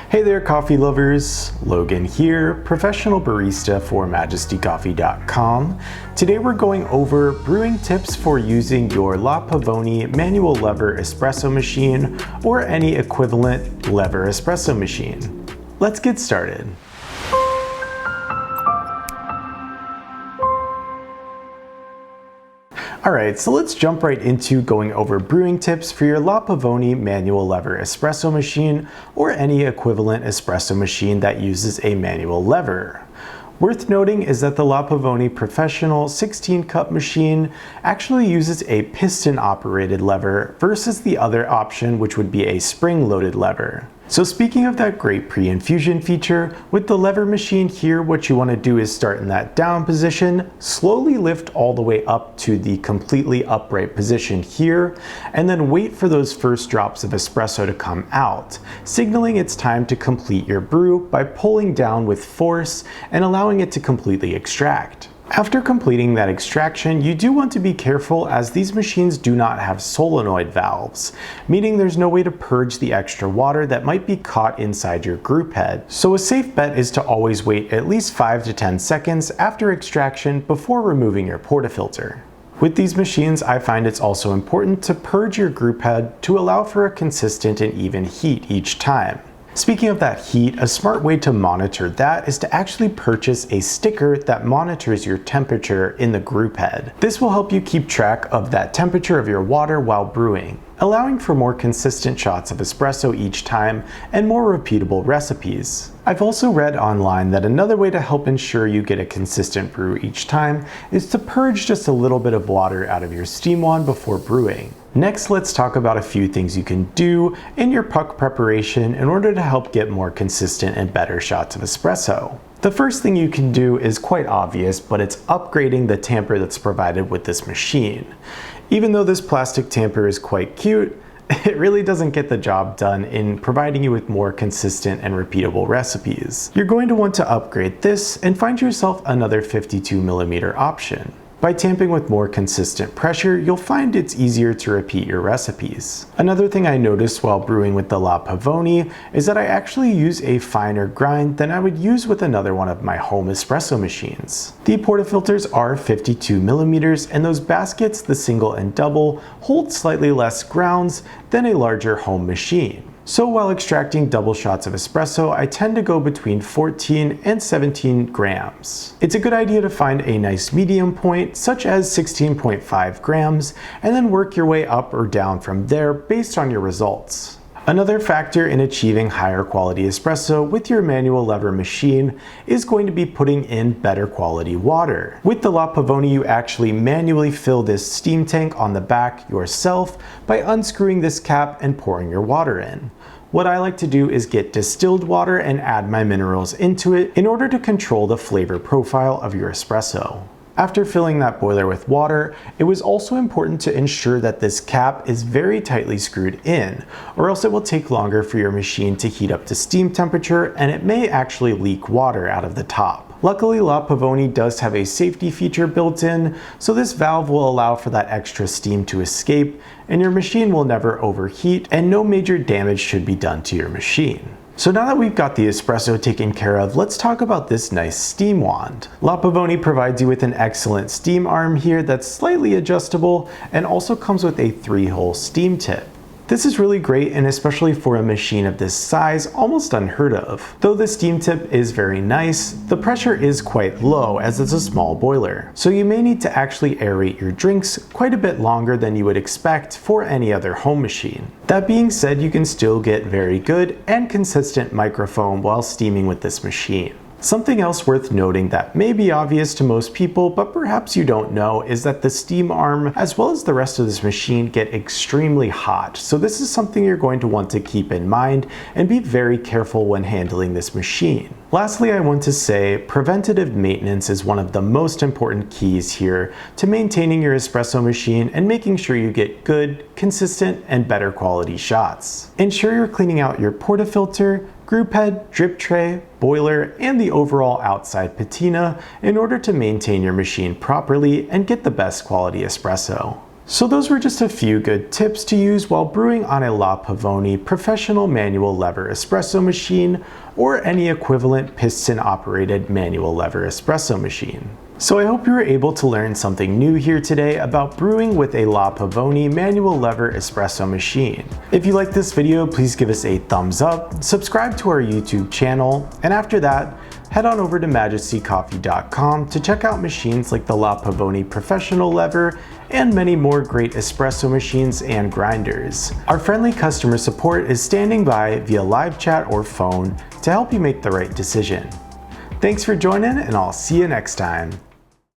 Hey there, coffee lovers. Logan here, professional barista for MajestyCoffee.com. Today we're going over brewing tips for using your La Pavoni manual lever espresso machine or any equivalent lever espresso machine. Let's get started. Alright, so let's jump right into going over brewing tips for your La Pavoni manual lever espresso machine or any equivalent espresso machine that uses a manual lever. Worth noting is that the La Pavoni Professional 16 cup machine actually uses a piston operated lever versus the other option, which would be a spring loaded lever. So speaking of that great pre-infusion feature, with the lever machine here, what you want to do is start in that down position, slowly lift all the way up to the completely upright position here, and then wait for those first drops of espresso to come out, signaling it's time to complete your brew by pulling down with force and allowing it to completely extract. After completing that extraction, you do want to be careful as these machines do not have solenoid valves, meaning there's no way to purge the extra water that might be caught inside your group head. So a safe bet is to always wait at least 5 to 10 seconds after extraction before removing your portafilter. With these machines, I find it's also important to purge your group head to allow for a consistent and even heat each time. Speaking of that heat, a smart way to monitor that is to actually purchase a sticker that monitors your temperature in the group head. This will help you keep track of that temperature of your water while brewing, allowing for more consistent shots of espresso each time and more repeatable recipes. I've also read online that another way to help ensure you get a consistent brew each time is to purge just a little bit of water out of your steam wand before brewing. Next, let's talk about a few things you can do in your puck preparation in order to help get more consistent and better shots of espresso. The first thing you can do is quite obvious, but it's upgrading the tamper that's provided with this machine. Even though this plastic tamper is quite cute, it really doesn't get the job done in providing you with more consistent and repeatable recipes. You're going to want to upgrade this and find yourself another 52mm option. By tamping with more consistent pressure, you'll find it's easier to repeat your recipes. Another thing I noticed while brewing with the La Pavoni is that I actually use a finer grind than I would use with another one of my home espresso machines. The portafilters are 52mm and those baskets, the single and double, hold slightly less grounds than a larger home machine. So while extracting double shots of espresso, I tend to go between 14 and 17 grams. It's a good idea to find a nice medium point, such as 16.5 grams, and then work your way up or down from there based on your results. Another factor in achieving higher quality espresso with your manual lever machine is going to be putting in better quality water. With the La Pavoni, you actually manually fill this steam tank on the back yourself by unscrewing this cap and pouring your water in. What I like to do is get distilled water and add my minerals into it in order to control the flavor profile of your espresso. After filling that boiler with water, it was also important to ensure that this cap is very tightly screwed in, or else it will take longer for your machine to heat up to steam temperature and it may actually leak water out of the top. Luckily, La Pavoni does have a safety feature built in, so this valve will allow for that extra steam to escape, and your machine will never overheat, and no major damage should be done to your machine. So now that we've got the espresso taken care of, let's talk about this nice steam wand. La Pavoni provides you with an excellent steam arm here that's slightly adjustable and also comes with a 3-hole steam tip. This is really great, and especially for a machine of this size, almost unheard of. Though the steam tip is very nice, the pressure is quite low as it's a small boiler. So you may need to actually aerate your drinks quite a bit longer than you would expect for any other home machine. That being said, you can still get very good and consistent microfoam while steaming with this machine. Something else worth noting that may be obvious to most people, but perhaps you don't know, is that the steam arm as well as the rest of this machine get extremely hot. So this is something you're going to want to keep in mind and be very careful when handling this machine. Lastly, I want to say preventative maintenance is one of the most important keys here to maintaining your espresso machine and making sure you get good, consistent, and better quality shots. Ensure you're cleaning out your portafilter, group head, drip tray, boiler, and the overall outside patina in order to maintain your machine properly and get the best quality espresso. So those were just a few good tips to use while brewing on a La Pavoni professional manual lever espresso machine or any equivalent piston-operated manual lever espresso machine. So I hope you were able to learn something new here today about brewing with a La Pavoni manual lever espresso machine. If you liked this video, please give us a thumbs up, subscribe to our YouTube channel, and after that, head on over to majestycoffee.com to check out machines like the La Pavoni professional lever and many more great espresso machines and grinders. Our friendly customer support is standing by via live chat or phone to help you make the right decision. Thanks for joining, and I'll see you next time.